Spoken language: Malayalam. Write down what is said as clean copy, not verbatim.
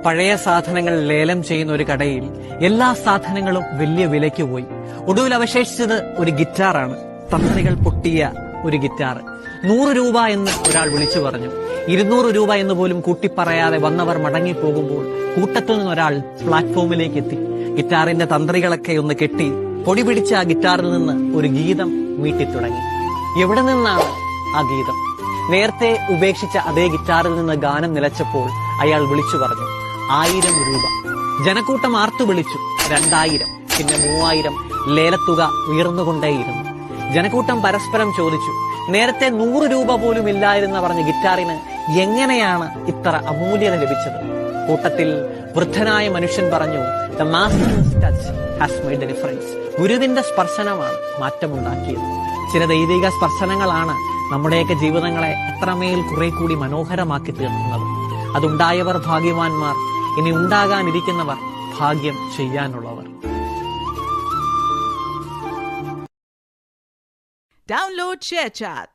പഴയ സാധനങ്ങൾ ലേലം ചെയ്യുന്ന ഒരു കടയിൽ എല്ലാ സാധനങ്ങളും വലിയ വിലയ്ക്ക് പോയി. ഒടുവിൽ അവശേഷിച്ചത് ഒരു ഗിറ്റാറാണ്. തന്ത്രികൾ പൊട്ടിയ ഒരു ഗിറ്റാർ. 100 രൂപ എന്ന് ഒരാൾ വിളിച്ചു പറഞ്ഞു. 200 രൂപ എന്ന് പോലും കൂട്ടിപ്പറയാതെ വന്നവർ മടങ്ങിപ്പോകുമ്പോൾ കൂട്ടത്തിൽ നിന്നൊരാൾ പ്ലാറ്റ്ഫോമിലേക്ക് എത്തി. ഗിറ്റാറിന്റെ തന്ത്രികളൊക്കെ ഒന്ന് കെട്ടി പൊടി പിടിച്ച ആ ഗിറ്റാറിൽ നിന്ന് ഒരു ഗീതം മീട്ടിത്തുടങ്ങി. എവിടെ നിന്നാണ് ആ ഗീതം? നേരത്തെ ഉപേക്ഷിച്ച അതേ ഗിറ്റാറിൽ നിന്ന് ഗാനം നിലച്ചപ്പോൾ അയാൾ വിളിച്ചു പറഞ്ഞു 1000 രൂപ. ജനക്കൂട്ടം ആർത്തു വിളിച്ചു 2000, പിന്നെ 3000. ലേലത്തുക ഉയർന്നുകൊണ്ടേയിരുന്നു. ജനക്കൂട്ടം പരസ്പരം ചോദിച്ചു, നേരത്തെ 100 രൂപ പോലും ഇല്ലായിരുന്ന പറഞ്ഞ ഗിറ്റാറിന് എങ്ങനെയാണ് ഇത്ര അമൂല്യത ലഭിച്ചത്? കൂട്ടത്തിൽ വൃദ്ധനായ മനുഷ്യൻ പറഞ്ഞു, the masters touch has made the difference. ഗുരുവിന്റെ സ്പർശനമാണ് മാറ്റമുണ്ടാക്കിയത്. ചില ദൈവിക സ്പർശനങ്ങളാണ് നമ്മുടെയൊക്കെ ജീവിതങ്ങളെ എത്രമേൽ കുറെ കൂടി മനോഹരമാക്കി തീർക്കുന്നത്. അതുണ്ടായവർ ഭാഗ്യവാന്മാർ, ഇനി ഉണ്ടാകാനിരിക്കുന്നവർ ഭാഗ്യം ചെയ്യാനുള്ളവർ. Download ShareChat.